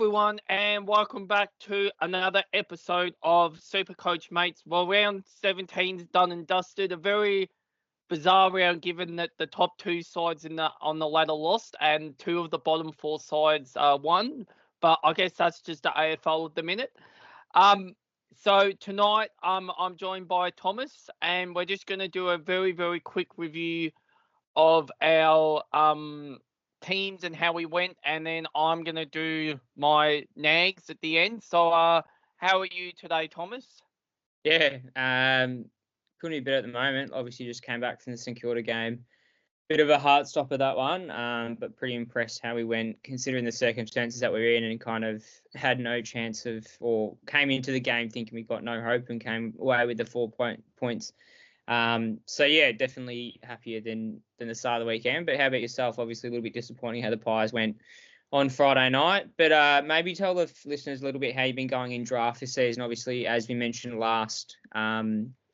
everyone, and welcome back to another episode of SuperCoach Mates. Well, round 17 is done and dusted. A very bizarre round, given that the top two sides on the ladder lost, and two of the bottom four sides won. But I guess that's just the AFL at the minute. So tonight, I'm joined by Thomas, and we're just going to do a very, very quick review of our teams and how we went, and then I'm going to do my nags at the end. So how are you today, Thomas? Yeah, couldn't be better at the moment. Obviously, just came back from the St Kilda game. Bit of a heart stopper, that one, but pretty impressed how we went, considering the circumstances that we were in, and kind of had no chance of, or came into the game thinking we got no hope and came away with the 4 points. So yeah, definitely happier than the start of the weekend. But how about yourself? Obviously a little bit disappointing how the Pies went on Friday night. But maybe tell the listeners a little bit how you've been going in draft this season. Obviously, as we mentioned last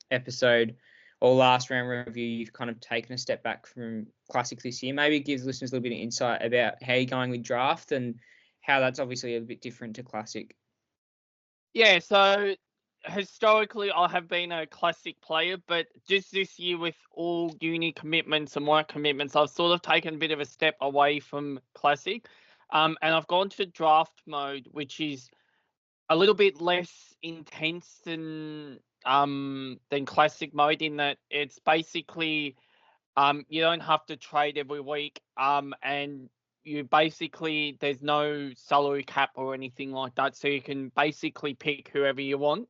episode or last round review, you've kind of taken a step back from Classic this year. Maybe give listeners a little bit of insight about how you're going with draft and how that's obviously a bit different to Classic. Yeah, so historically I have been a Classic player, but just this year with all uni commitments and work commitments, I've sort of taken a bit of a step away from Classic, and I've gone to draft mode, which is a little bit less intense than Classic mode, in that it's basically you don't have to trade every week, and you basically, there's no salary cap or anything like that, so you can basically pick whoever you want.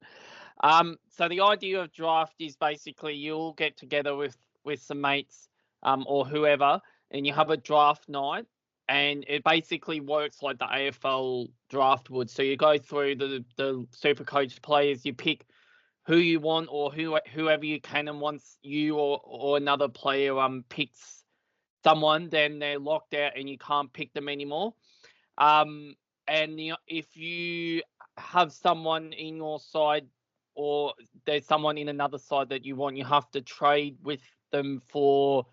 So the idea of draft is basically you'll get together with some mates or whoever, and you have a draft night, and it basically works like the AFL draft would. So you go through the SuperCoach players, you pick who you want, or whoever you can, and once you or another player picks someone, then they're locked out and you can't pick them anymore. And if you have someone in your side, or there's someone in another side that you want, you have to trade with them for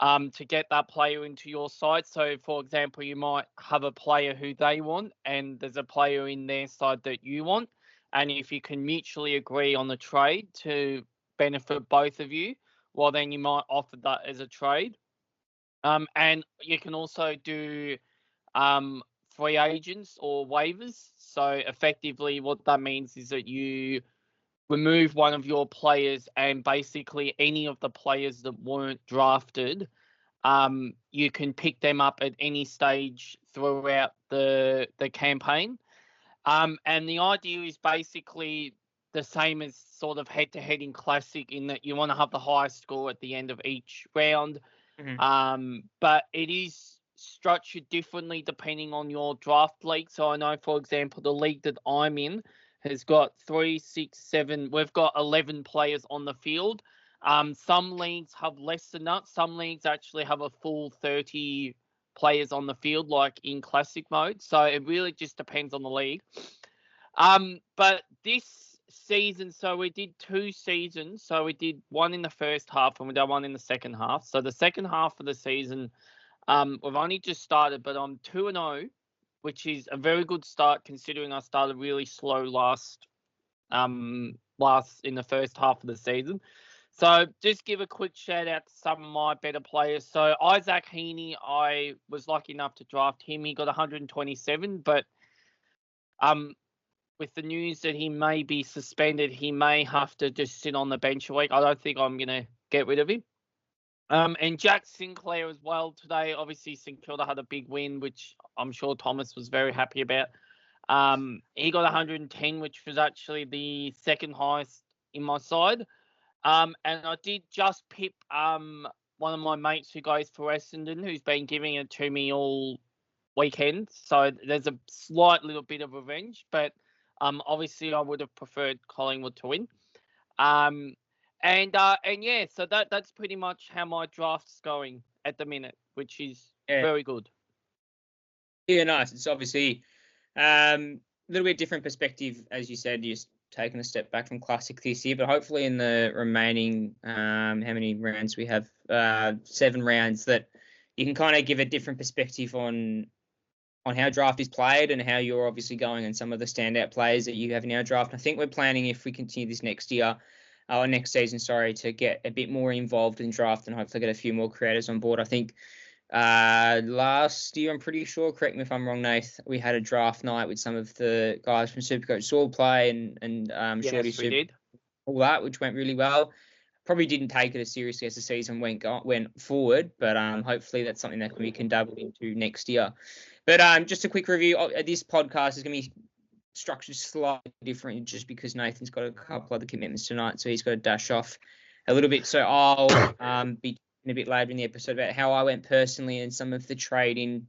to get that player into your side. So, for example, you might have a player who they want, and there's a player in their side that you want. And if you can mutually agree on the trade to benefit both of you, well, then you might offer that as a trade. And you can also do free agents or waivers. So effectively what that means is that you remove one of your players, and basically any of the players that weren't drafted, you can pick them up at any stage throughout the campaign. And the idea is basically the same as sort of head-to-head in Classic, in that you want to have the highest score at the end of each round. Mm-hmm. But it is structured differently depending on your draft league. So I know, for example, the league that I'm in has got 3, 6, 7. We've got 11 players on the field. Some leagues have less than that. Some leagues actually have a full 30 players on the field, like in Classic mode. So it really just depends on the league. But this season, so we did 2 seasons. So we did one in the first half and we did one in the second half. So the second half of the season, we've only just started, but I'm 2-0, which is a very good start considering I started really slow last in the first half of the season. So just give a quick shout out to some of my better players. So Isaac Heaney, I was lucky enough to draft him. He got 127, but with the news that he may be suspended, he may have to just sit on the bench a week. I don't think I'm going to get rid of him. And Jack Sinclair as well today. Obviously, St Kilda had a big win, which I'm sure Thomas was very happy about. He got 110, which was actually the second highest in my side. And I did just pip one of my mates who goes for Essendon, who's been giving it to me all weekend. So there's a slight little bit of revenge, but obviously I would have preferred Collingwood to win. And yeah, so that's pretty much how my draft's going at the minute, which is very good. Yeah, nice. It's obviously a little bit different perspective, as you said. You're taking a step back from Classic this year, but hopefully in the remaining, how many rounds we have? 7 rounds, that you can kind of give a different perspective on on how draft is played and how you're obviously going and some of the standout players that you have in our draft. I think we're planning, if we continue this next season, to get a bit more involved in draft and hopefully get a few more creators on board. I think last year, I'm pretty sure, correct me if I'm wrong, Nath, we had a draft night with some of the guys from SuperCoach Sword Play and Shorty Yes, we Super, did. all that, which went really well. Probably didn't take it as seriously as the season went forward, but hopefully that's something that we can dabble into next year. But just a quick review. This podcast is going to be structured slightly different just because Nathan's got a couple other commitments tonight, so he's got to dash off a little bit. So I'll be a bit later in the episode about how I went personally and some of the trading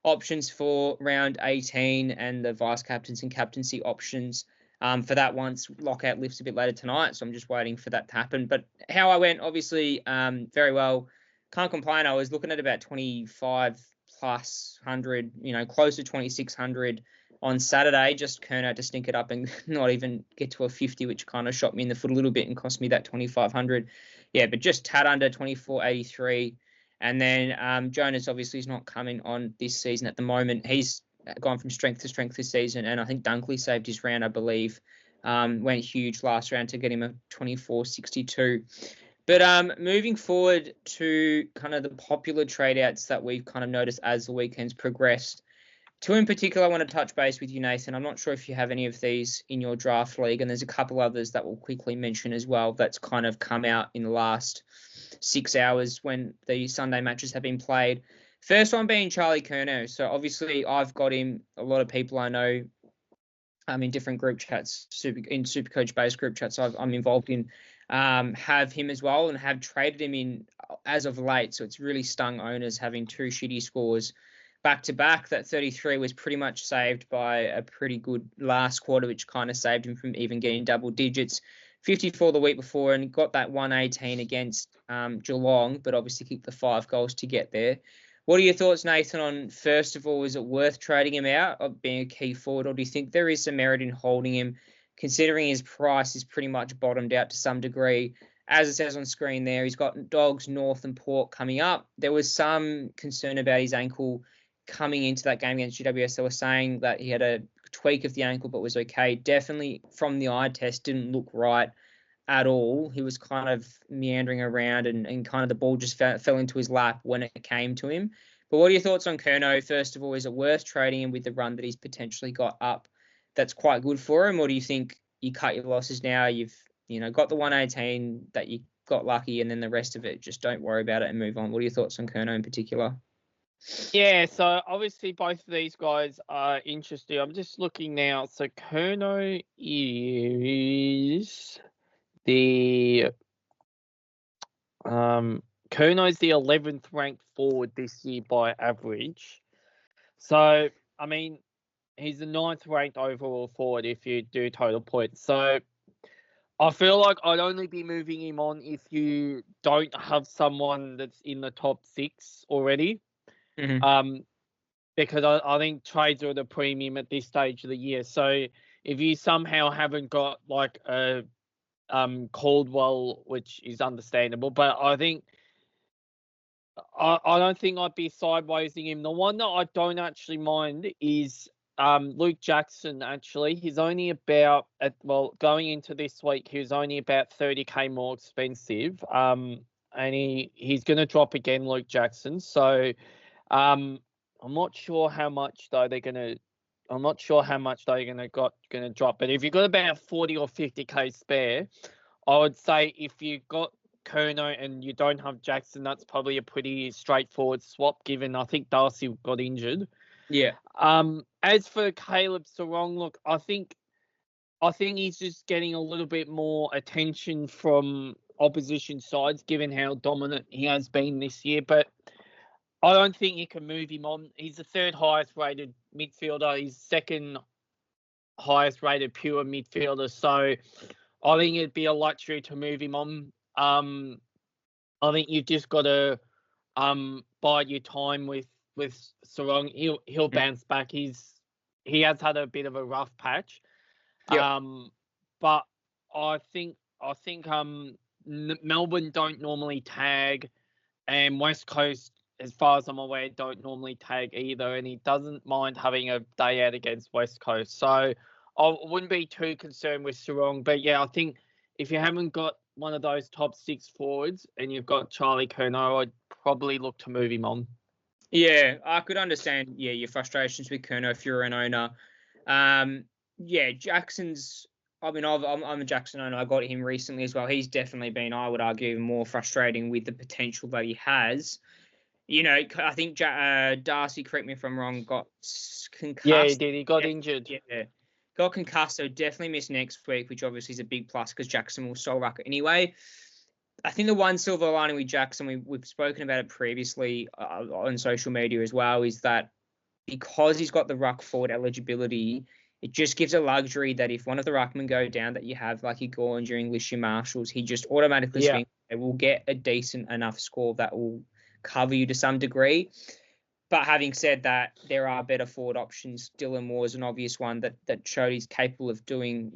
options for round 18 and the vice captains and captaincy options. For that once lockout lifts a bit later tonight, so I'm just waiting for that to happen. But how I went, obviously, very well. Can't complain. I was looking at about 25 plus 100, close to 2,600 on Saturday. Just Curnow to stink it up and not even get to a 50, which kind of shot me in the foot a little bit and cost me that 2,500. Yeah, but just tad under 2,483. And then Jonas obviously is not coming on this season at the moment. He's gone from strength to strength this season, and I think Dunkley saved his round, I believe. Went huge last round to get him a 2,462. But moving forward to kind of the popular trade outs that we've kind of noticed as the weekends progressed. Two in particular I want to touch base with you, Nathan. I'm not sure if you have any of these in your draft league, and there's a couple others that we'll quickly mention as well that's kind of come out in the last 6 hours when the Sunday matches have been played. First one being Charlie Curnow. So obviously I've got him. A lot of people I know in different group chats, in SuperCoach-based group chats I'm involved in, have him as well and have traded him in as of late. So it's really stung owners having two shitty scores back-to-back. That 33 was pretty much saved by a pretty good last quarter, which kind of saved him from even getting double digits. 54 the week before and got that 118 against Geelong, but obviously kicked the 5 goals to get there. What are your thoughts, Nathan, on, first of all, is it worth trading him out of being a key forward, or do you think there is some merit in holding him, considering his price is pretty much bottomed out to some degree? As it says on screen there, he's got Dogs, North and Port coming up. There was some concern about his ankle coming into that game against GWS. They were saying that he had a tweak of the ankle but was okay. Definitely from the eye test didn't look right at all. He was kind of meandering around and kind of the ball just fell into his lap when it came to him. But what are your thoughts on Curnow? First of all, is it worth trading him with the run that he's potentially got up that's quite good for him? Or do you think you cut your losses now? You've got the 118 that you got lucky, and then the rest of it, just don't worry about it and move on. What are your thoughts on Curnow in particular? Yeah, so obviously both of these guys are interesting. I'm just looking now. So Curnow is Curnow's the 11th ranked forward this year by average. So, I mean, he's the 9th ranked overall forward if you do total points. So, I feel like I'd only be moving him on if you don't have someone that's in the top 6 already. Mm-hmm. Because I think trades are at a premium at this stage of the year. So, if you somehow haven't got like a Caldwell, which is understandable, but I think I don't think I'd be sidewaysing him. The one that I don't actually mind is Luke Jackson. Actually, he's only about going into this week, he was only about 30k more expensive. And he's going to drop again, Luke Jackson. So I'm not sure how much though they're going to. I'm not sure how much they're going to drop. But if you've got about 40 or 50k spare, I would say if you got Curnow and you don't have Jackson, that's probably a pretty straightforward swap, given I think Darcy got injured. Yeah. As for Caleb Sarong, look, I think he's just getting a little bit more attention from opposition sides, given how dominant he has been this year. But I don't think you can move him on. He's the 3rd highest rated midfielder. He's 2nd highest rated pure midfielder. So I think it'd be a luxury to move him on. I think you've just got to bide your time with Sarong. He'll bounce back. He has had a bit of a rough patch. Yep. But I think Melbourne don't normally tag, and West Coast as far as I'm aware, don't normally tag either, and he doesn't mind having a day out against West Coast. So I wouldn't be too concerned with Sarong. But yeah, I think if you haven't got one of those top 6 forwards and you've got Charlie Curnow, I'd probably look to move him on. Yeah, I could understand, your frustrations with Curnow if you're an owner. Jackson's. I mean, I'm a Jackson owner. I got him recently as well. He's definitely been, I would argue, even more frustrating with the potential that he has. I think Darcy, correct me if I'm wrong, got concussed. Yeah, he did. He got injured. Yeah, got concussed, so definitely missed next week, which obviously is a big plus because Jackson will sole ruck anyway. I think the one silver lining with Jackson, we've spoken about it previously on social media as well, is that because he's got the ruck forward eligibility, it just gives a luxury that if one of the ruckmen go down that you have, like your Gorn, your English, your Marshalls, he just automatically swings. It will get a decent enough score that will cover you to some degree. But having said that, there are better forward options. Dylan Moore is an obvious one that showed he's capable of doing,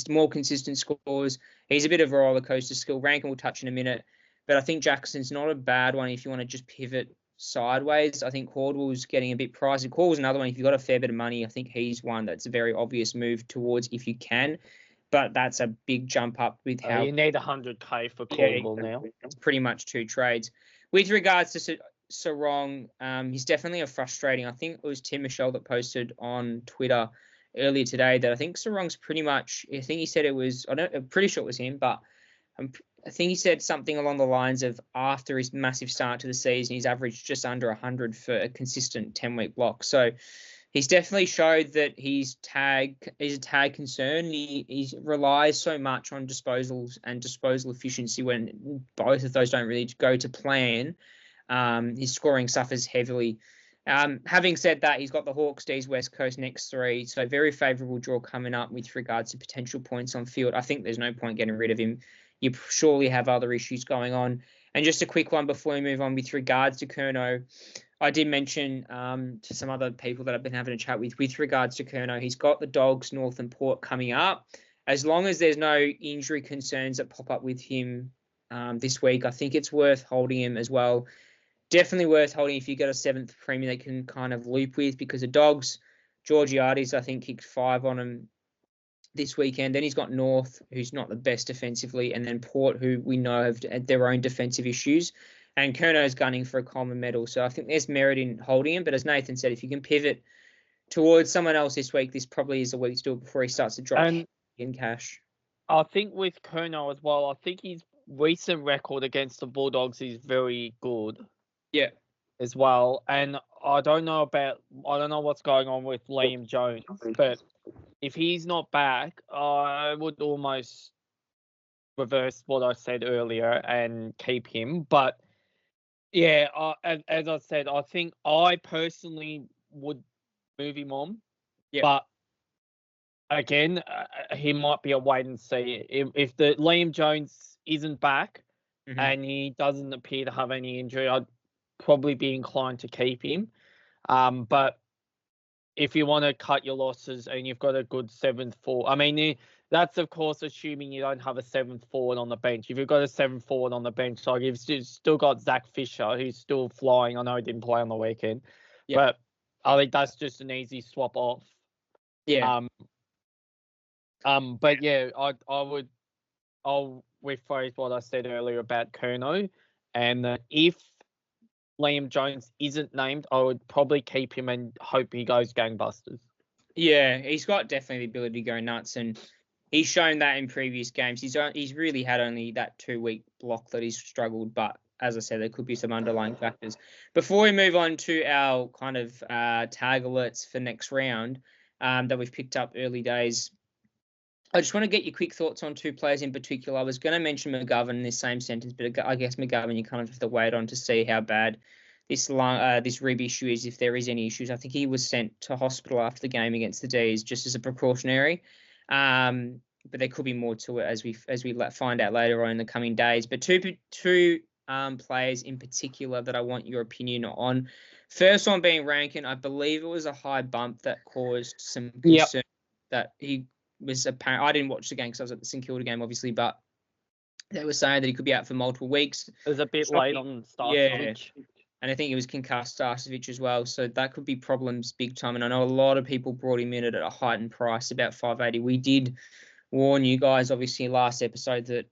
more consistent scores. He's a bit of a roller coaster skill. Rankin will touch in a minute. But I think Jackson's not a bad one if you want to just pivot sideways. I think Caldwell's getting a bit pricey. Caldwell's another one. If you've got a fair bit of money, I think he's one that's a very obvious move towards if you can. But that's a big jump up with how... you need 100K for Caldwell now. It's pretty much 2 trades. With regards to Sarong, he's definitely a frustrating. I think it was Tim Michelle that posted on Twitter earlier today that I think Sarong's pretty much... I think he said it was... I'm pretty sure it was him, but I think he said something along the lines of after his massive start to the season, he's averaged just under 100 for a consistent 10-week block. So he's definitely showed that he's a tag concern. He relies so much on disposals and disposal efficiency when both of those don't really go to plan. His scoring suffers heavily. Having said that, he's got the Hawks, D's, West Coast next 3, so very favourable draw coming up with regards to potential points on field. I think there's no point getting rid of him. You surely have other issues going on. And just a quick one before we move on with regards to Curnow. I did mention to some other people that I've been having a chat with regards to Curnow, he's got the Dogs, North and Port coming up. As long as there's no injury concerns that pop up with him this week, I think it's worth holding him as well. Definitely worth holding if you got a 7th premium they can kind of loop with, because the Dogs, Georgiades, I think, kicked 5 on him this weekend. Then he's got North, who's not the best defensively, and then Port, who we know have their own defensive issues. And Curnow's gunning for a Coleman medal. So I think there's merit in holding him. But as Nathan said, if you can pivot towards someone else this week, this probably is the week to do it before he starts to drop in cash. I think with Curnow as well, I think his recent record against the Bulldogs is very good. Yeah. As well. And I don't know what's going on with Liam Jones, but if he's not back, I would almost reverse what I said earlier and keep him. But yeah, as I said, I think I personally would move him on. Yeah. But again, he might be a wait and see. If the Liam Jones isn't back and he doesn't appear to have any injury, I'd probably be inclined to keep him. But if you want to cut your losses and you've got a good 7th forward, I mean, that's of course assuming you don't have a 7th forward on the bench. If you've got a 7th forward on the bench, like you've still got Zach Fisher, who's still flying. I know he didn't play on the weekend, but I think that's just an easy swap off. Yeah. But yeah, I'll rephrase what I said earlier about Curnow, and if Liam Jones isn't named, I would probably keep him and hope he goes gangbusters. Yeah, he's got definitely the ability to go nuts, and he's shown that in previous games. He's really had only that 2-week block that he's struggled, but as I said, there could be some underlying factors. Before we move on to our kind of tag alerts for next round that we've picked up early days, I just want to get your quick thoughts on 2 players in particular. I was going to mention McGovern in this same sentence, but I guess McGovern you kind of have to wait on to see how bad this rib issue is, if there is any issues. I think he was sent to hospital after the game against the D's just as a precautionary, but there could be more to it as we find out later on in the coming days. But two players in particular that I want your opinion on. First one being Rankin. I believe it was a high bump that caused some concern that he was apparent. I didn't watch the game because I was at the St Kilda game, obviously, but they were saying that he could be out for multiple weeks. It was a bit late on the start. And I think he was concussed Starcevic as well. So that could be problems big time. And I know a lot of people brought him in at a heightened price, about 580. We did warn you guys, obviously, last episode that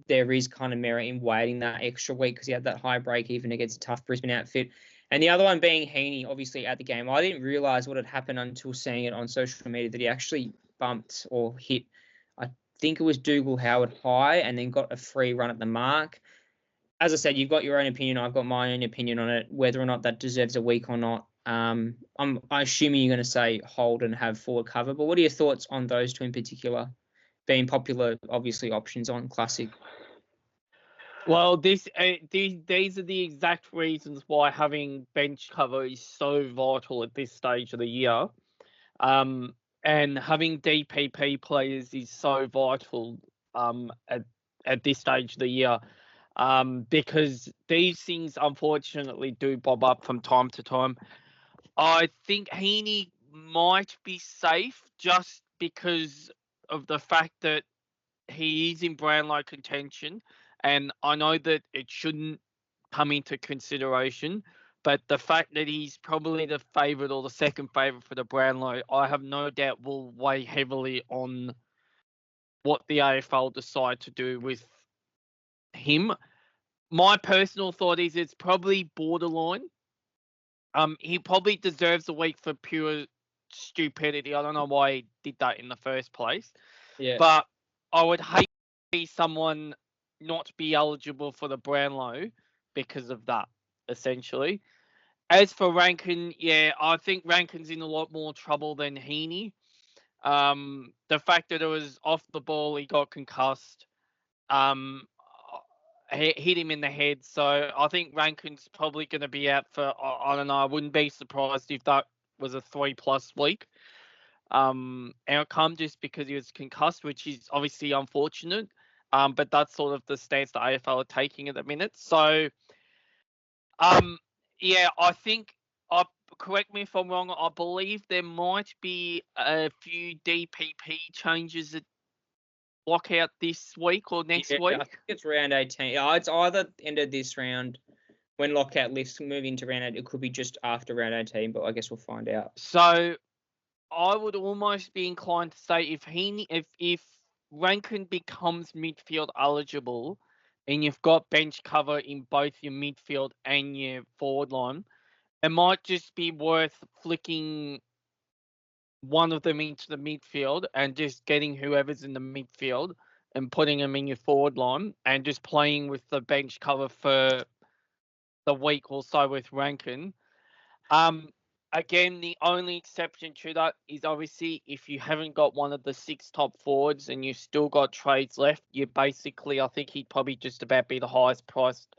there is kind of merit in waiting that extra week because he had that high break even against a tough Brisbane outfit. And the other one being Heaney, obviously, at the game. I didn't realise what had happened until seeing it on social media, that he actually bumped or hit, I think it was Dougal Howard high, and then got a free run at the mark. As I said, you've got your own opinion. I've got my own opinion on it, whether or not that deserves a week or not. I'm assuming you're going to say hold and have forward cover. But what are your thoughts on those two in particular, being popular, obviously, options on Classic? Well, these are the exact reasons why having bench cover is so vital at this stage of the year. And having DPP players is so vital at this stage of the year. Because these things unfortunately do bob up from time to time. I think Heaney might be safe just because of the fact that he is in Brownlow contention, and I know that it shouldn't come into consideration, but the fact that he's probably the favourite or the second favourite for the Brownlow, I have no doubt will weigh heavily on what the AFL decide to do with him. My personal thought is it's probably borderline. He probably deserves a week for pure stupidity. I don't know why he did that in the first place. Yeah. But I would hate to see someone not be eligible for the Brownlow because of that, essentially. As for Rankin, yeah, I think Rankin's in a lot more trouble than Heaney. The fact that it was off the ball, he got concussed. Hit him in the head. So I think Rankin's probably going to be out for, I don't know, I wouldn't be surprised if that was a 3+ week outcome just because he was concussed, which is obviously unfortunate. But that's sort of the stance the AFL are taking at the minute. So, yeah, I think, correct me if I'm wrong, I believe there might be a few DPP changes at lockout this week or next week. I think it's round 18. Yeah, it's either end of this round when lockout lifts, moving into round 8. It could be just after round 18, but I guess we'll find out. So I would almost be inclined to say if Rankin becomes midfield eligible and you've got bench cover in both your midfield and your forward line, it might just be worth flicking one of them into the midfield and just getting whoever's in the midfield and putting them in your forward line and just playing with the bench cover for the week or so with Rankin. Again, the only exception to that is obviously if you haven't got one of the 6 top forwards and you've still got trades left, you basically, I think he'd probably just about be the highest priced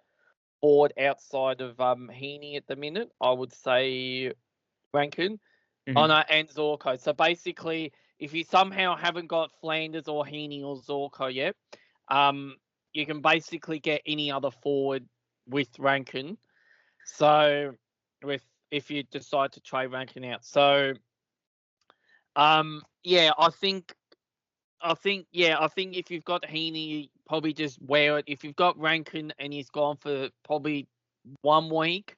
forward outside of Heaney at the minute. I would say Rankin. Mm-hmm. Oh no, and Zorko. So basically, if you somehow haven't got Flanders or Heaney or Zorko yet, you can basically get any other forward with Rankin. So if you decide to trade Rankin out. So yeah, I think if you've got Heaney, probably just wear it. If you've got Rankin and he's gone for probably 1 week,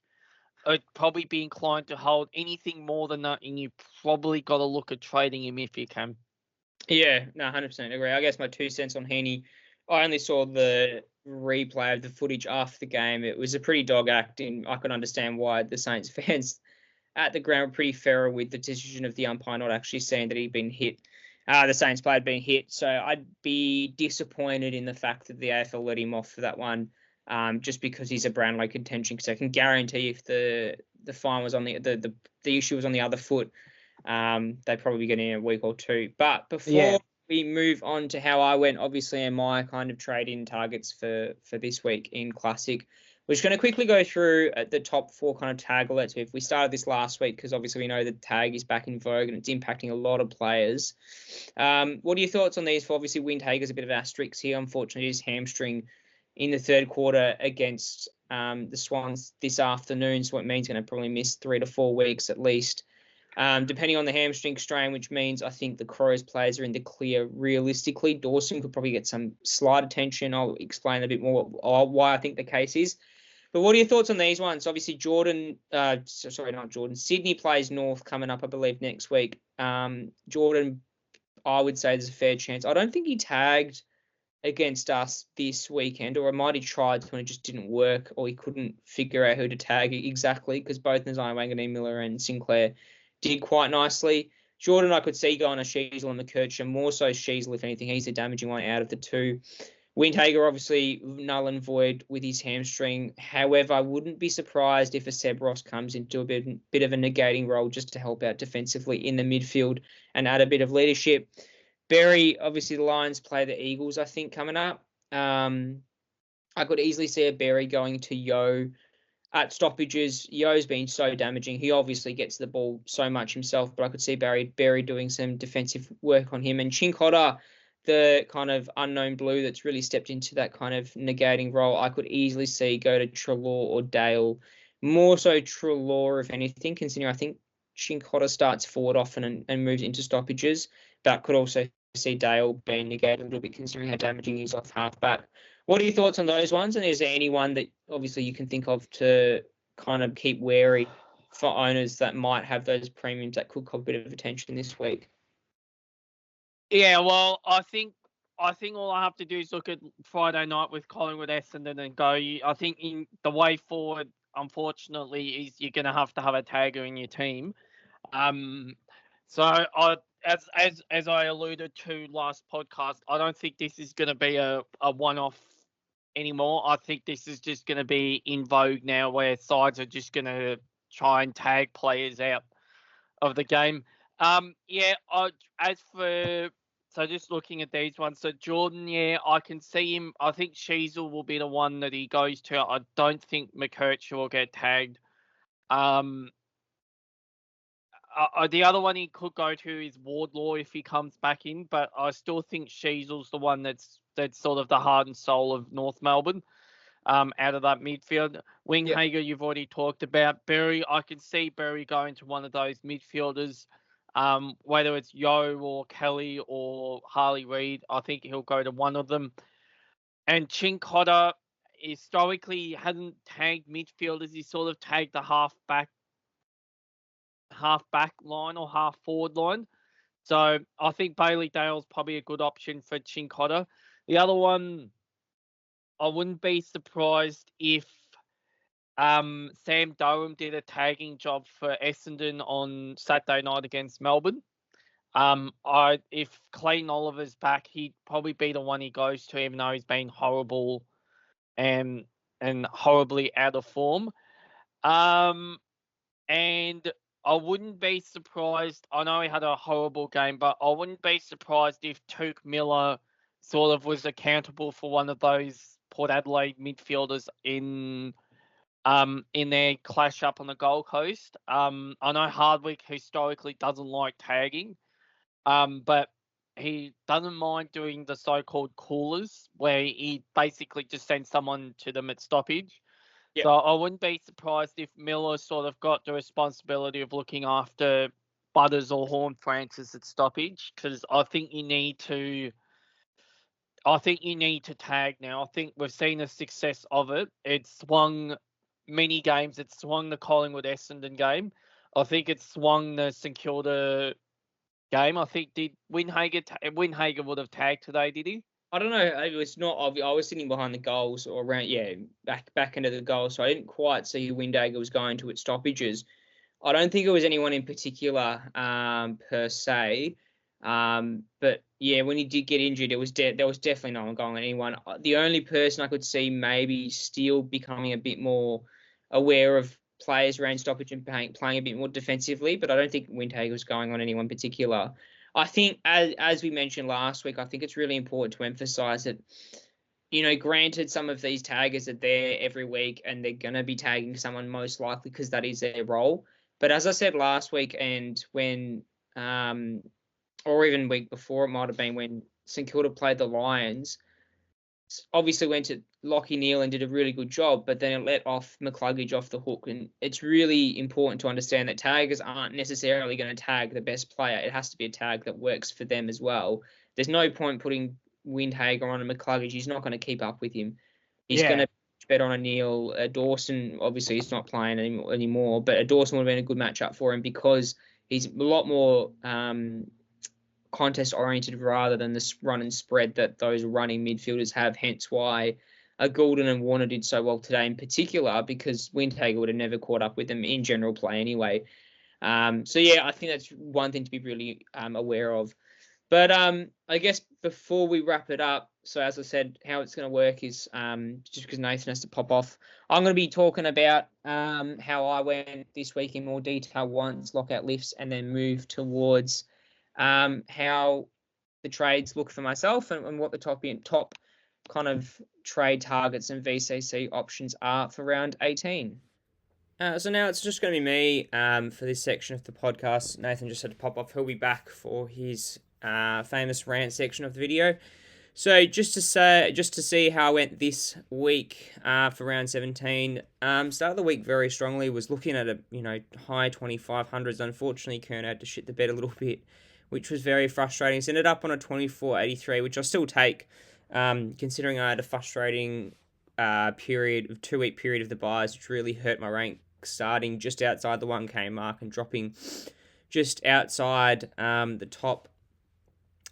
I'd probably be inclined to hold. Anything more than that, and you probably got to look at trading him if you can. Yeah, no, 100% agree. I guess my 2 cents on Heaney, I only saw the replay of the footage after the game. It was a pretty dog act, and I could understand why the Saints fans at the ground were pretty feral with the decision of the umpire not actually seeing that he'd been hit. The Saints player had been hit. So I'd be disappointed in the fact that the AFL let him off for that one, just because he's a Brownlow contention. Because I can guarantee if the fine was on the issue was on the other foot, they'd probably get in a week or 2. But before we move on to how I went, obviously, and my kind of trade-in targets for this week in Classic, we're just going to quickly go through the top 4 kind of tag alerts. If we started this last week, because obviously we know the tag is back in vogue and it's impacting a lot of players. What are your thoughts on these? For obviously, Windhager's a bit of asterisk here. Unfortunately, his hamstring in the third quarter against the Swans this afternoon, so it means he's going to probably miss 3 to 4 weeks at least. Depending on the hamstring strain, which means I think the Crows players are in the clear realistically. Dawson could probably get some slight attention. I'll explain a bit more why I think the case is. But what are your thoughts on these ones? Obviously, Sydney plays North coming up, I believe, next week. Jordan, I would say there's a fair chance. I don't think he tagged against us this weekend, or I might have tried when it just didn't work, or he couldn't figure out who to tag exactly, because both Nazai Wanganeen Miller and Sinclair did quite nicely. Jordan, I could see going to Sheasel and McKercher, more so Sheasel, if anything. He's the damaging one out of the two. Windhager, obviously, null and void with his hamstring. However, I wouldn't be surprised if a Seb Ross comes into a bit of a negating role just to help out defensively in the midfield and add a bit of leadership. Berry, obviously, the Lions play the Eagles, I think, coming up. I could easily see a Berry going to Yo at stoppages. Yo's been so damaging. He obviously gets the ball so much himself, but I could see Berry doing some defensive work on him. And Chincotta, the kind of unknown blue that's really stepped into that kind of negating role, I could easily see go to Treloar or Dale. More so Treloar, if anything, considering I think Chincotta starts forward often and moves into stoppages. But could also see Dale being negated a little bit, considering how damaging he is off halfback. What are your thoughts on those ones? And is there anyone that obviously you can think of to kind of keep wary for owners that might have those premiums that could cop a bit of attention this week? Yeah, well, I think all I have to do is look at Friday night with Collingwood Essendon and go. I think in the way forward, unfortunately, is you're going to have a tagger in your team. So as I alluded to last podcast, I don't think this is going to be a one-off anymore. I think this is just going to be in vogue now, where sides are just going to try and tag players out of the game. So just looking at these ones, so Jordan, I can see him. I think Sheasel will be the one that he goes to. I don't think McKercher will get tagged. The other one he could go to is Wardlaw if he comes back in, but I still think Sheasel's the one that's sort of the heart and soul of North Melbourne. Out of that midfield. Winghager, yep. You've already talked about. Berry, I can see Berry going to one of those midfielders, whether it's Yo or Kelly or Harley Reid. I think he'll go to one of them. And Chincotta, historically, hasn't tagged midfielders. He sort of tagged the half-back line or half-forward line. So I think Bailey Dale's probably a good option for Chincotta. The other one, I wouldn't be surprised if Sam Durham did a tagging job for Essendon on Saturday night against Melbourne. If Clayton Oliver's back, he'd probably be the one he goes to, even though he's been horrible and horribly out of form. And I wouldn't be surprised. I know he had a horrible game, but I wouldn't be surprised if Tuke Miller sort of was accountable for one of those Port Adelaide midfielders in their clash up on the Gold Coast. I know Hardwick historically doesn't like tagging, but he doesn't mind doing the so-called coolers, where he basically just sends someone to them at stoppage. Yep. So I wouldn't be surprised if Miller sort of got the responsibility of looking after Butters or Horne-Francis at stoppage, because I think you need to tag now. I think we've seen the success of it. It swung many games. It swung the Collingwood Essendon game. I think it swung the St Kilda game. I think did Windhager would have tagged today, did he? I don't know. It was not obvious. I was sitting behind the goals or around, back into the goals, so I didn't quite see who Windhager was going to at stoppages. I don't think it was anyone in particular per se. But yeah, when he did get injured, there was definitely no one going on anyone. The only person I could see maybe still becoming a bit more aware of players around stoppage and playing a bit more defensively, but I don't think Windhager was going on anyone particular. I think, as we mentioned last week, I think it's really important to emphasise that, granted some of these taggers are there every week and they're going to be tagging someone most likely because that is their role. But as I said last week, and when, or even week before, it might have been when St Kilda played the Lions, obviously went to Lachie Neale and did a really good job, but then it let off McCluggage off the hook. And it's really important to understand that taggers aren't necessarily going to tag the best player. It has to be a tag that works for them as well. There's no point putting Windhager on a McCluggage. He's not going to keep up with him. He's going to bet on a Neil. Dawson, obviously, he's not playing anymore, but Dawson would have been a good matchup for him because he's a lot more contest oriented rather than this run and spread that those running midfielders have. Hence why Goulden and Warner did so well today, in particular because Windhager would have never caught up with them in general play anyway. So yeah, I think that's one thing to be really aware of. But I guess before we wrap it up, so as I said, how it's going to work is just because Nathan has to pop off, I'm going to be talking about how I went this week in more detail once lockout lifts, and then move towards how the trades look for myself and what the top kind of trade targets and VCC options are for round 18. So now it's just going to be me for this section of the podcast. Nathan just had to pop off. He'll be back for his famous rant section of the video. So just to see how I went this week for round 17. Start of the week very strongly. Was looking at a high 2500s. Unfortunately, Curnow had to shit the bed a little bit, which was very frustrating. So ended up on a 2483, which I'll still take, considering I had a frustrating 2-week period of the buys, which really hurt my rank, starting just outside the 1k mark and dropping just outside the top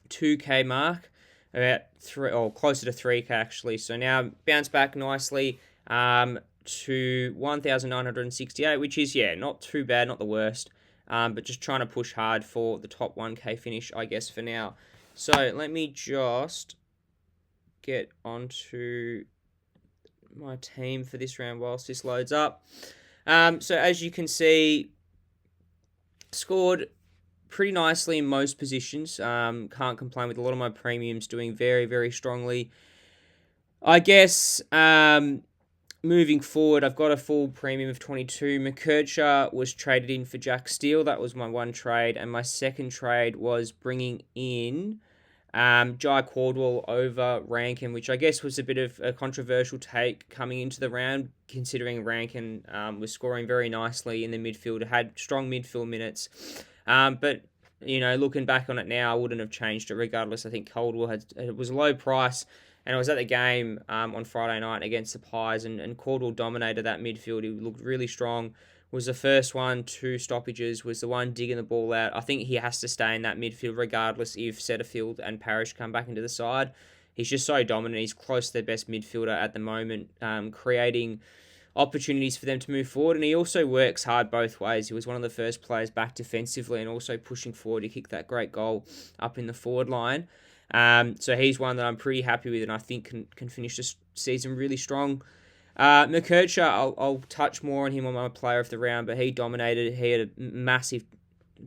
2k mark, about 3 or closer to 3k actually. So now bounce back nicely to 1968, which is not too bad, not the worst, but just trying to push hard for the top 1k finish, I guess, for now. So let me just get onto my team for this round whilst this loads up. So as you can see, scored pretty nicely in most positions. Can't complain with a lot of my premiums doing very, very strongly. I guess moving forward, I've got a full premium of 22. McKercher was traded in for Jack Steele. That was my one trade. And my second trade was bringing in Jai Caldwell over Rankin, which I guess was a bit of a controversial take coming into the round, considering Rankin was scoring very nicely in the midfield, had strong midfield minutes. But, looking back on it now, I wouldn't have changed it regardless. I think Caldwell was a low price, and I was at the game on Friday night against the Pies, and Caldwell dominated that midfield. He looked really strong. Was the first one, 2 stoppages, was the one digging the ball out. I think he has to stay in that midfield regardless if Setterfield and Parrish come back into the side. He's just so dominant. He's close to their best midfielder at the moment, creating opportunities for them to move forward. And he also works hard both ways. He was one of the first players back defensively and also pushing forward to kick that great goal up in the forward line. So he's one that I'm pretty happy with and I think can finish this season really strong. McKercher, I'll touch more on him on my player of the round, but he dominated. He had a massive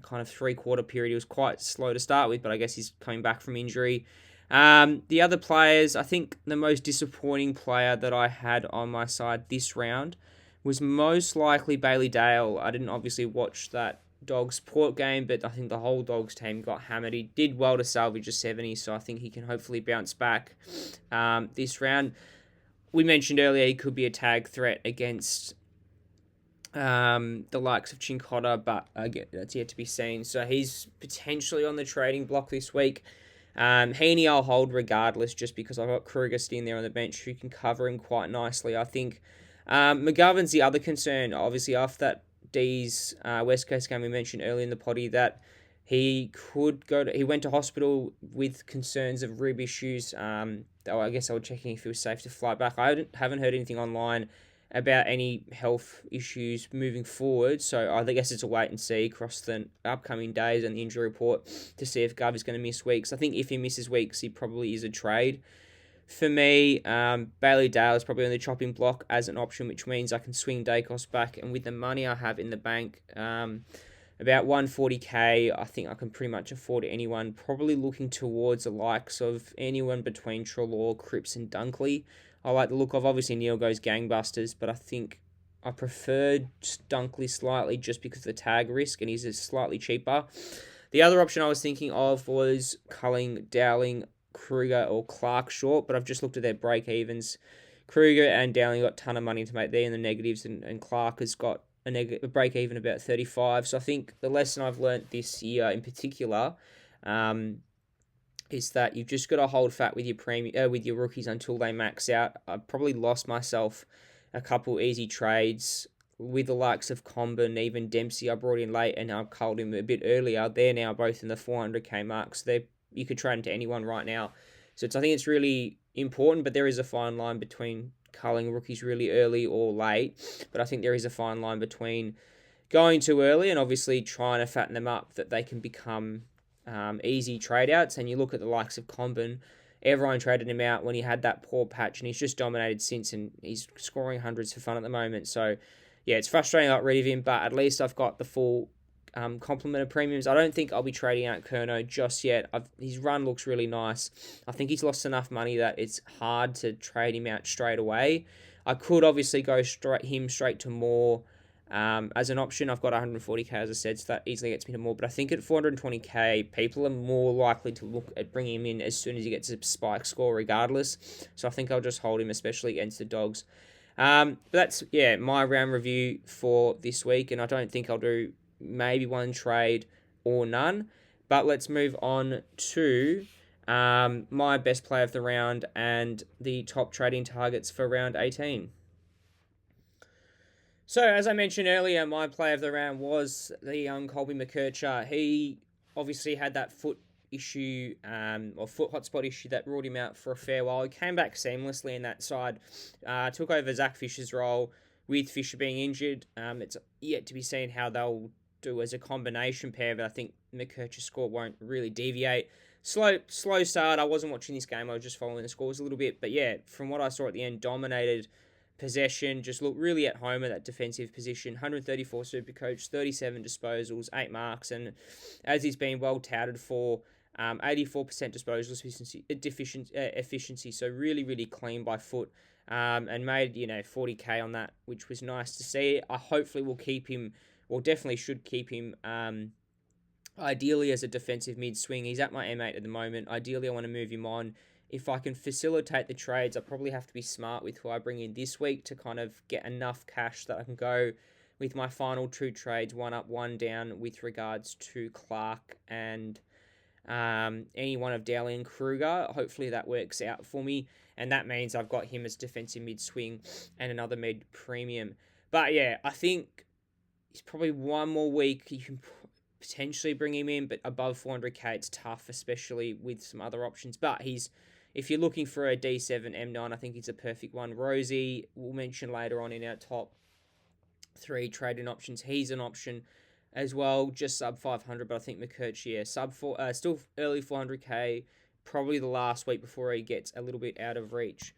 kind of 3-quarter period. He was quite slow to start with, but I guess he's coming back from injury. The other players, I think the most disappointing player that I had on my side this round was most likely Bailey Dale. I didn't obviously watch that Dogs Port game, but I think the whole Dogs team got hammered. He did well to salvage a 70, so I think he can hopefully bounce back this round. We mentioned earlier he could be a tag threat against the likes of Chincotta, but again, that's yet to be seen. So he's potentially on the trading block this week. Heaney I'll hold regardless, just because I've got Kruger sitting there on the bench who can cover him quite nicely, I think. McGovern's the other concern, obviously, after that D's West Coast game we mentioned earlier in the potty, that he went to hospital with concerns of rib issues. I guess I was checking if he was safe to fly back. I haven't heard anything online about any health issues moving forward, so I guess it's a wait and see across the upcoming days and the injury report to see if Gov is going to miss weeks. I think if he misses weeks, he probably is a trade. For me, Bailey Dale is probably on the chopping block as an option, which means I can swing Dacos back, and with the money I have in the bank, about 140k, I think I can pretty much afford anyone. Probably looking towards the likes of anyone between Treloar, Cripps and Dunkley. I like the look of. Obviously Neil goes gangbusters, but I think I preferred Dunkley slightly just because of the tag risk, and he's slightly cheaper. The other option I was thinking of was Culling, Dowling, Kruger or Clark short, but I've just looked at their break-evens. Kruger and Dowling got a ton of money to make. They're in the negatives, and Clark has got a break-even about 35. So I think the lesson I've learnt this year in particular is that you've just got to hold fat with your with your rookies until they max out. I've probably lost myself a couple easy trades with the likes of Comben, even Dempsey. I brought in late and I culled him a bit earlier. They're now both in the 400k mark, so you could trade into anyone right now. So I think it's really important, but there is a fine line between culling rookies really early or late. But I think there is a fine line between going too early and obviously trying to fatten them up that they can become easy trade outs. And you look at the likes of Comben, everyone traded him out when he had that poor patch, and he's just dominated since, and he's scoring hundreds for fun at the moment. So, yeah, it's frustrating I got rid of him, but at least I've got the full complement of premiums. I don't think I'll be trading out Curnow just yet. His run looks really nice. I think he's lost enough money that it's hard to trade him out straight away. I could obviously go straight to more as an option. I've got 140k, as I said, so that easily gets me to more. But I think at 420k, people are more likely to look at bringing him in as soon as he gets a spike score, regardless. So I think I'll just hold him, especially against the Dogs. But that's, my round review for this week. And I don't think I'll do maybe one trade or none. But let's move on to my best play of the round and the top trading targets for round 18. So, as I mentioned earlier, my play of the round was the young Colby McKercher. He obviously had that foot issue, or foot hotspot issue that ruled him out for a fair while. He came back seamlessly in that side, took over Zach Fisher's role with Fisher being injured. It's yet to be seen how they'll do as a combination pair, but I think McKercher's score won't really deviate. Slow start. I wasn't watching this game. I was just following the scores a little bit. But yeah, from what I saw at the end, dominated possession, just looked really at home at that defensive position. 134 SuperCoach, 37 disposals, 8 marks, and as he's been well touted for, 84% disposal efficiency. So really, really clean by foot, and made 40k on that, which was nice to see. I hopefully will keep him, or definitely should keep him. Ideally as a defensive mid swing. He's at my M8 at the moment. Ideally, I want to move him on. If I can facilitate the trades, I probably have to be smart with who I bring in this week to kind of get enough cash that I can go with my final 2 trades, 1 up, 1 down, with regards to Clark and any one of Daly and Kruger. Hopefully that works out for me, and that means I've got him as defensive mid swing and another mid premium. But yeah, I think it's probably one more week you can potentially bring him in, but above 400k it's tough, especially with some other options. But if you're looking for a D7 M9, I think he's a perfect one. Rosie, we'll mention later on in our top 3 trading options. He's an option as well, just sub 500, but I think McKercher, still early 400k, probably the last week before he gets a little bit out of reach.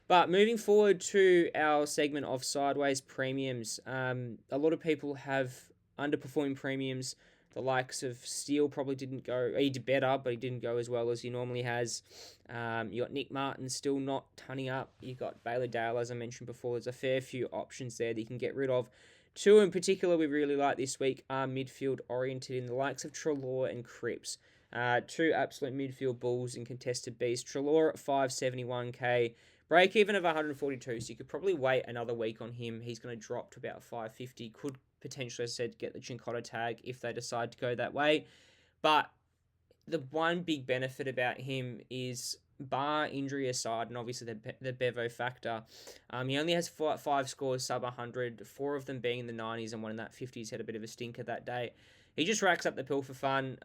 But moving forward to our segment of sideways premiums, a lot of people have underperforming premiums. The likes of Steele probably didn't go. He did better, but he didn't go as well as he normally has. You got Nick Martin still not turning up. You got Baylor Dale, as I mentioned before. There's a fair few options there that you can get rid of. 2 in particular we really like this week are midfield oriented in the likes of Treloar and Cripps. 2 absolute midfield bulls and contested beasts. Treloar at 571k. Break even of 142, so you could probably wait another week on him. He's going to drop to about 550. Could potentially, as I said, get the Chincotta tag if they decide to go that way. But the one big benefit about him is, bar injury aside, and obviously the Bevo factor, he only has 5 scores sub 100, 4 of them being in the 90s and one in that 50s. Had a bit of a stinker that day. He just racks up the pill for fun.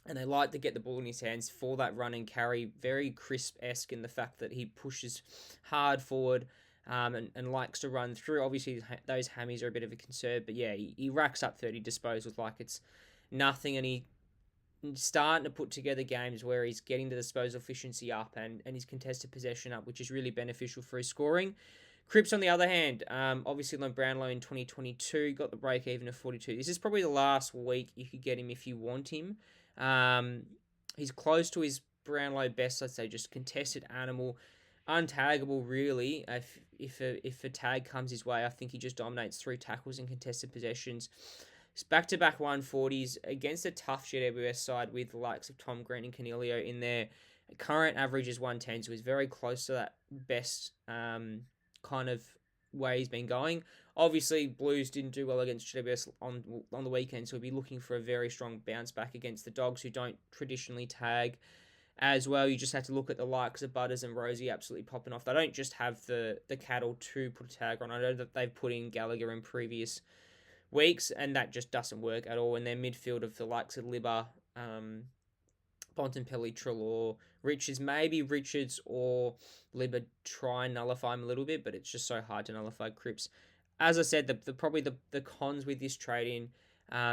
And they like to get the ball in his hands for that run and carry. Very Crisp-esque in the fact that he pushes hard forward and likes to run through. Obviously, those hammies are a bit of a concern, but yeah, he racks up 30 disposals like it's nothing, and he's starting to put together games where he's getting the disposal efficiency up and his contested possession up, which is really beneficial for his scoring. Cripps, on the other hand, obviously on Brownlow in 2022, got the break even of 42. This is probably the last week you could get him if you want him. He's close to his Brownlow best, I'd say, just contested animal, untaggable really. If a tag comes his way, I think he just dominates 3 tackles and contested possessions. It's back-to-back 140s against a tough GWS side with the likes of Tom Green and Canelio in there. Current average is 110, so he's very close to that best kind of way he's been going. Obviously, Blues didn't do well against GWS on the weekend, so we'll be looking for a very strong bounce back against the Dogs, who don't traditionally tag as well. You just have to look at the likes of Butters and Rosie absolutely popping off. They don't just have the cattle to put a tag on. I know that they've put in Gallagher in previous weeks, and that just doesn't work at all. And their midfield of the likes of Libba, Bontempelli, Treloar, Richards, maybe Richards or Libba try and nullify him a little bit, but it's just so hard to nullify Cripps. As I said, probably the cons with this trade-in,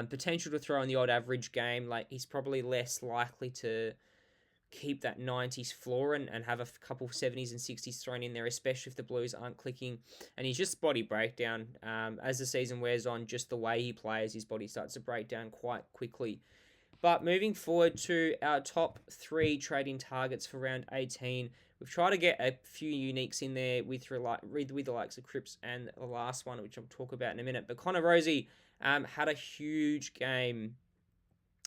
potential to throw in the odd average game. Like, he's probably less likely to keep that 90s floor and have a couple 70s and 60s thrown in there, especially if the Blues aren't clicking. And he's just body breakdown. As the season wears on, just the way he plays, his body starts to break down quite quickly. But moving forward to our top 3 trading targets for round 18, we've tried to get a few uniques in there with the likes of Cripps and the last one, which I'll talk about in a minute. But Connor Rosie had a huge game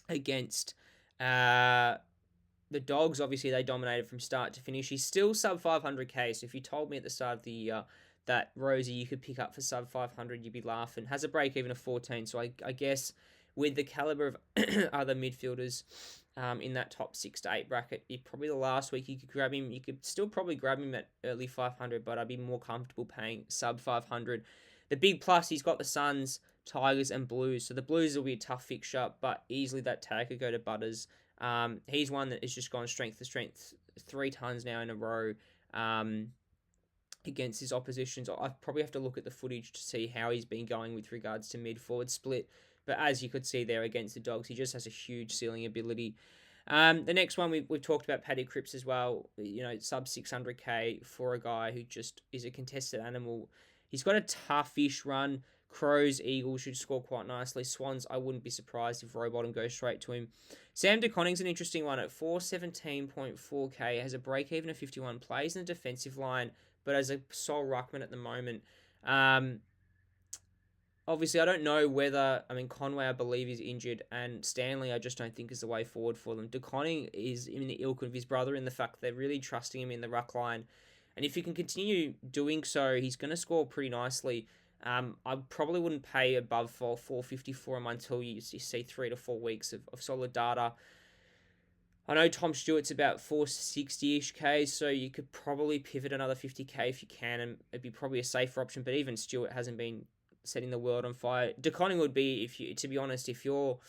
against the Dogs. Obviously, they dominated from start to finish. He's still sub 500k, so if you told me at the start of the year that Rosie you could pick up for sub 500, you'd be laughing. Has a break even of 14, so I guess with the caliber of other midfielders in that top 6 to 8 bracket, probably the last week you could grab him. You could still probably grab him at early 500, but I'd be more comfortable paying sub 500. The big plus, he's got the Suns, Tigers, and Blues. So the Blues will be a tough fixture, but easily that tag could go to Butters. He's one that has just gone strength to strength 3 tons now in a row against his oppositions. I probably have to look at the footage to see how he's been going with regards to mid-forward split. But as you could see there against the Dogs, he just has a huge ceiling ability. The next one, we've talked about Paddy Cripps as well. You know, sub 600k for a guy who just is a contested animal. He's got a tough-ish run. Crows, Eagles should score quite nicely. Swans, I wouldn't be surprised if Rowbottom goes straight to him. Sam De Koning's an interesting one at 417.4k, has a break-even of 51, plays in the defensive line, but as a sole ruckman at the moment. Obviously, I don't know whether... Conway, I believe, is injured, and Stanley, I just don't think is the way forward for them. De Koning is in the ilk of his brother in the fact that they're really trusting him in the ruck line. And if he can continue doing so, he's going to score pretty nicely. I probably wouldn't pay above 450 for him until you see 3 to 4 weeks of solid data. I know Tom Stewart's about 460-ish K, so you could probably pivot another 50k if you can, and it'd be probably a safer option, but even Stewart hasn't been setting the world on fire. De Koning would be, if you're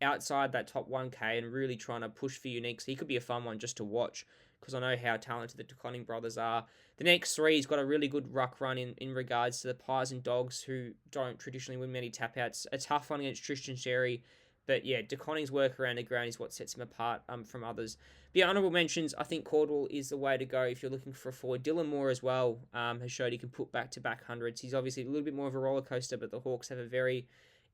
outside that top 1k and really trying to push for uniques, he could be a fun one just to watch, because I know how talented the De Koning brothers are. The next 3, he's got a really good ruck run in regards to the Pies and Dogs, who don't traditionally win many tap-outs. A tough one against Tristan Sherry, but yeah, De Koning's work around the ground is what sets him apart from others. The honourable mentions, I think Cordwell is the way to go if you're looking for a forward. Dylan Moore as well has showed he can put back-to-back hundreds. He's obviously a little bit more of a roller coaster, but the Hawks have a very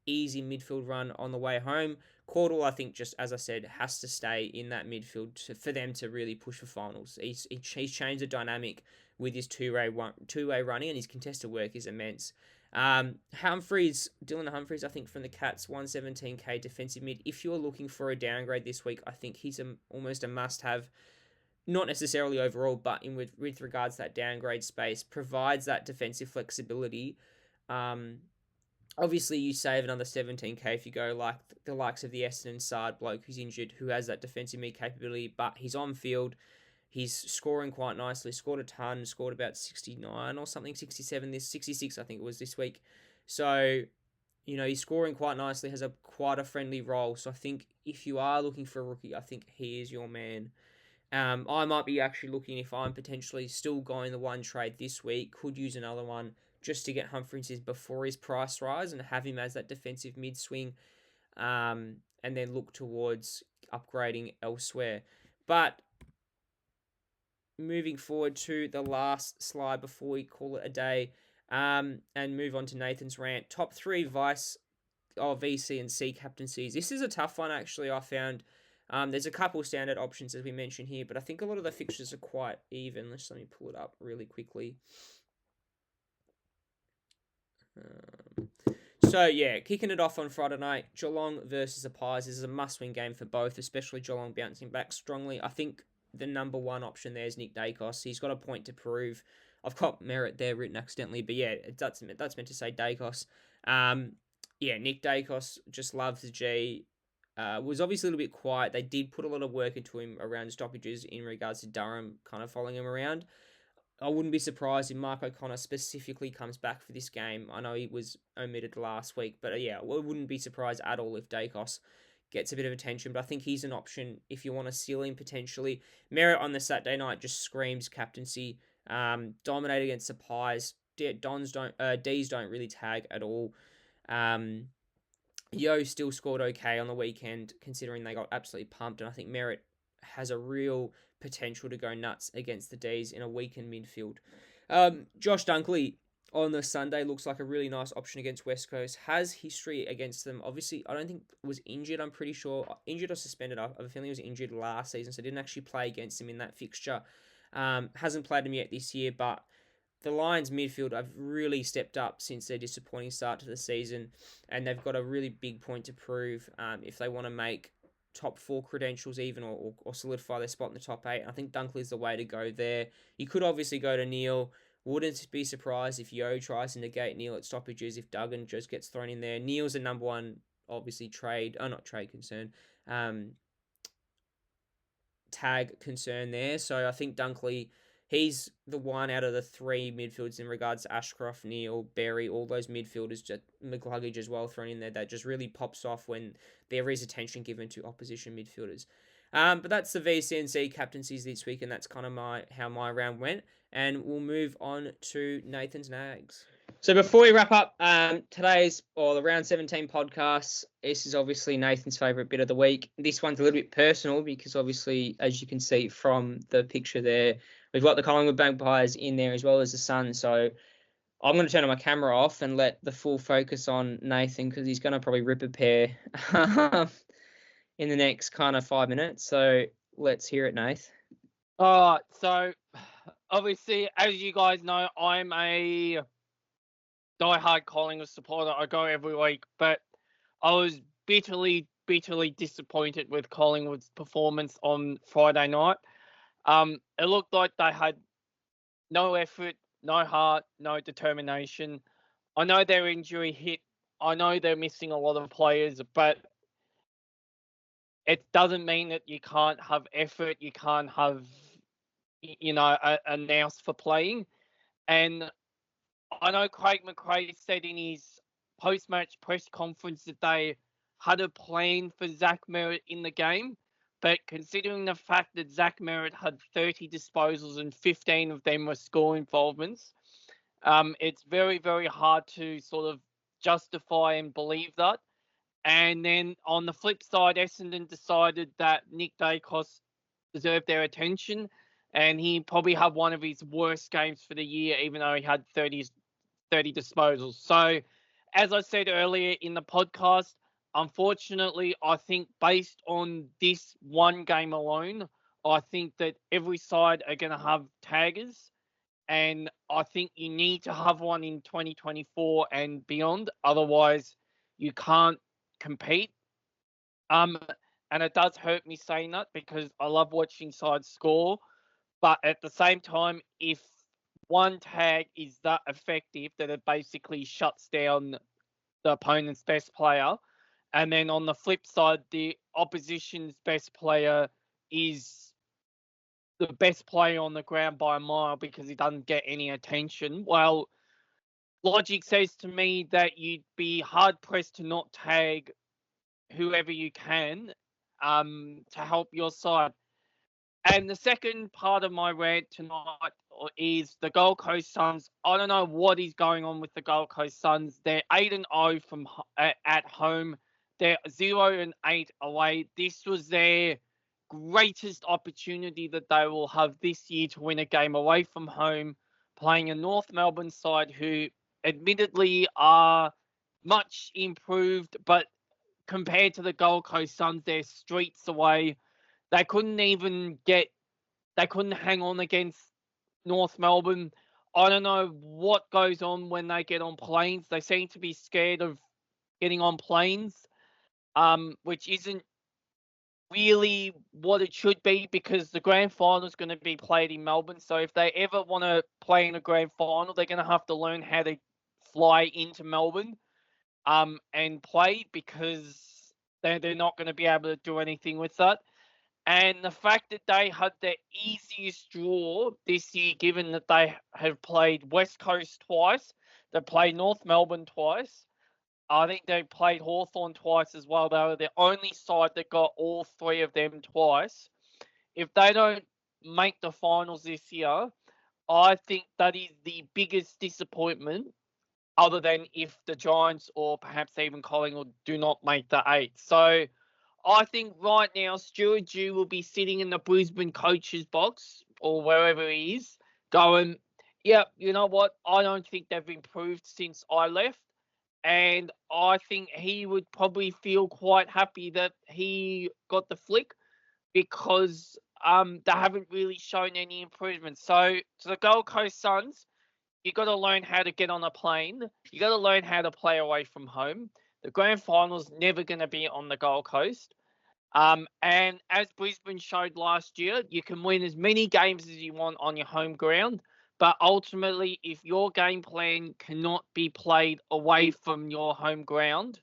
easy midfield run on the way home. Cordwell, I think, just as I said, has to stay in that midfield for them to really push for finals. He's changed the dynamic with his two-way running, and his contested work is immense. Dylan Humphreys, I think from the Cats, 117k defensive mid. If you're looking for a downgrade this week, I think he's almost a must-have. Not necessarily overall, but with regards to that downgrade space, provides that defensive flexibility. Obviously, you save another 17k if you go like the likes of the Essendon Sard bloke who's injured, who has that defensive mid capability, but he's on field. He's scoring quite nicely, scored a ton, scored about 69 or something, 66 I think it was this week. So, he's scoring quite nicely, has quite a friendly role. So I think if you are looking for a rookie, I think he is your man. I might be actually looking, if I'm potentially still going the one trade this week, could use another one just to get Humphreys before his price rise and have him as that defensive mid-swing, and then look towards upgrading elsewhere. But moving forward to the last slide before we call it a day, and move on to Nathan's rant. Top 3 VC and C captaincies. This is a tough one, actually, I found. There's a couple standard options, as we mentioned here, but I think a lot of the fixtures are quite even. Let me pull it up really quickly. So, yeah, kicking it off on Friday night, Geelong versus the Pies. This is a must-win game for both, especially Geelong bouncing back strongly. I think the number one option there is Nick Dacos. He's got a point to prove. I've got Merritt there written accidentally, but yeah, that's meant to say Dacos. Yeah, Nick Dacos just loves the G. Was obviously a little bit quiet. They did put a lot of work into him around stoppages in regards to Durham kind of following him around. I wouldn't be surprised if Mark O'Connor specifically comes back for this game. I know he was omitted last week, but yeah, I wouldn't be surprised at all if Dacos gets a bit of attention. But I think he's an option if you want to seal him potentially. Merritt on the Saturday night just screams captaincy. Dominate against the Pies. D's don't really tag at all. Yo still scored okay on the weekend, considering they got absolutely pumped, and I think Merritt has a real potential to go nuts against the D's in a weakened midfield. Josh Dunkley on the Sunday looks like a really nice option against West Coast. Has history against them. Obviously, I don't think was injured. I'm pretty sure injured or suspended. I have a feeling he was injured last season, so didn't actually play against him in that fixture. Hasn't played him yet this year, but the Lions midfield have really stepped up since their disappointing start to the season, and they've got a really big point to prove if they want to make top 4 credentials even or solidify their spot in the top 8. I think Dunkley's the way to go there. You could obviously go to Neil. Wouldn't be surprised if Yo tries to negate Neil at stoppages if Duggan just gets thrown in there. Neil's the number one, obviously, tag concern there. So I think Dunkley, he's the one out of the 3 midfielders in regards to Ashcroft, Neil, Berry, all those midfielders, just McCluggage as well thrown in there, that just really pops off when there is attention given to opposition midfielders. But that's the VCNC captaincies this week, and that's kind of how my round went. And we'll move on to Nathan's Nags. So before we wrap up the round 17 podcast, this is obviously Nathan's favourite bit of the week. This one's a little bit personal because obviously, as you can see from the picture there, we've got the Collingwood Magpies in there as well as the Sun. So I'm going to turn my camera off and let the full focus on Nathan because he's going to probably rip a pair in the next kind of 5 minutes. So let's hear it, Nath. All right. So obviously, as you guys know, I'm a diehard Collingwood supporter. I go every week, but I was bitterly disappointed with Collingwood's performance on Friday night. It looked like they had no effort, no heart, no determination. I know their injury hit. I know they're missing a lot of players, but it doesn't mean that you can't have effort. You can't have, a nous for playing. And I know Craig McRae said in his post-match press conference that they had a plan for Zach Merritt in the game, but considering the fact that Zach Merritt had 30 disposals and 15 of them were score involvements, it's very, very hard to sort of justify and believe that. And then on the flip side, Essendon decided that Nick Dacos deserved their attention, and he probably had one of his worst games for the year, even though he had 30 disposals. So, as I said earlier in the podcast, unfortunately, I think based on this one game alone, I think that every side are going to have taggers, and I think you need to have one in 2024 and beyond. Otherwise, you can't compete. And it does hurt me saying that because I love watching sides score. But at the same time, if one tag is that effective that it basically shuts down the opponent's best player, and then on the flip side, the opposition's best player is the best player on the ground by a mile because he doesn't get any attention, well, logic says to me that you'd be hard-pressed to not tag whoever you can to help your side. And the second part of my rant tonight is the Gold Coast Suns. I don't know what is going on with the Gold Coast Suns. They're 8-0 from at home. They're 0-8 away. This was their greatest opportunity that they will have this year to win a game away from home, playing a North Melbourne side who admittedly are much improved, but compared to the Gold Coast Suns, they're streets away. They couldn't hang on against North Melbourne. I don't know what goes on when they get on planes. They seem to be scared of getting on planes, which isn't really what it should be, because the grand final is going to be played in Melbourne. So if they ever want to play in a grand final, they're going to have to learn how to fly into Melbourne and play, because they're not going to be able to do anything with that. And the fact that they had the easiest draw this year, given that they have played West Coast twice, they played North Melbourne twice. I think they played Hawthorn twice as well. They were the only side that got all three of them twice. If they don't make the finals this year, I think that is the biggest disappointment, other than if the Giants or perhaps even Collingwood do not make the 8. So I think right now Stuart Dew will be sitting in the Brisbane coach's box or wherever he is, going, yeah, you know what? I don't think they've improved since I left. And I think he would probably feel quite happy that he got the flick, because they haven't really shown any improvement. So to the Gold Coast Suns, you got to learn how to get on a plane. You got to learn how to play away from home. The grand final's never going to be on the Gold Coast. And as Brisbane showed last year, you can win as many games as you want on your home ground. But ultimately, if your game plan cannot be played away from your home ground,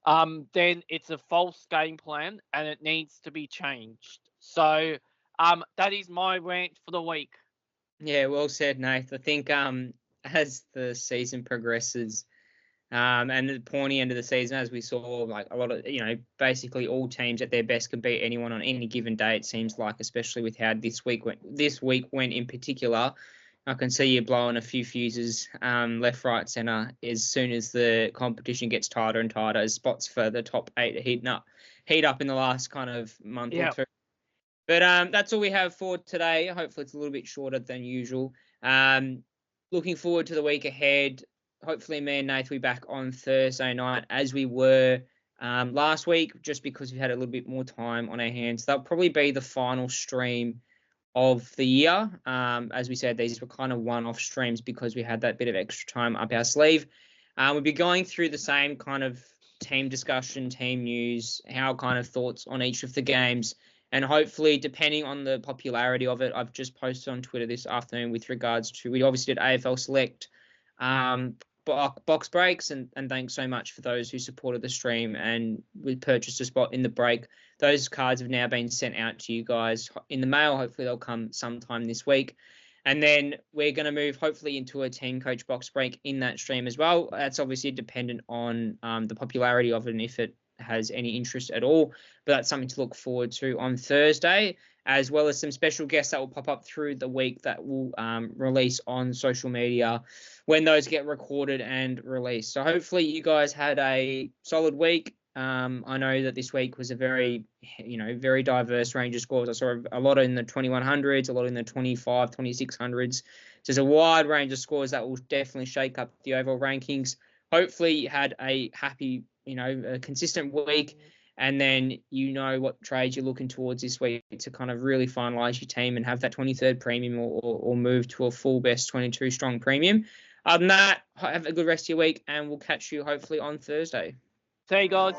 then it's a false game plan and it needs to be changed. So that is my rant for the week. Yeah, well said, Nath. I think as the season progresses, and the pointy end of the season, as we saw, like a lot of, basically all teams at their best can beat anyone on any given day, it seems like, especially with how this week went in particular. I can see you blowing a few fuses left, right, centre as soon as the competition gets tighter and tighter, as spots for the top 8 heat up in the last kind of month or two. But that's all we have for today. Hopefully it's a little bit shorter than usual. Looking forward to the week ahead. Hopefully me and Nath will be back on Thursday night as we were last week, just because we had a little bit more time on our hands. That'll probably be the final stream of the year. As we said, these were kind of one-off streams because we had that bit of extra time up our sleeve. We'll be going through the same kind of team discussion, team news, our kind of thoughts on each of the games. And hopefully, depending on the popularity of it, I've just posted on Twitter this afternoon with regards to, we obviously did AFL Select box breaks, and thanks so much for those who supported the stream and we purchased a spot in the break. Those cards have now been sent out to you guys in the mail. Hopefully they'll come sometime this week. And then we're going to move hopefully into a team coach box break in that stream as well. That's obviously dependent on the popularity of it and if it has any interest at all. But that's something to look forward to on Thursday, as well as some special guests that will pop up through the week that will release on social media when those get recorded and released. So hopefully you guys had a solid week. I know that this week was a very, very diverse range of scores. I saw a lot in the 2100s, a lot in the 25, 2600s. So there's a wide range of scores that will definitely shake up the overall rankings. Hopefully you had a happy, a consistent week, and then what trades you're looking towards this week to kind of really finalise your team and have that 23rd premium or move to a full best 22 strong premium. Other than that, have a good rest of your week, and we'll catch you hopefully on Thursday. See you guys.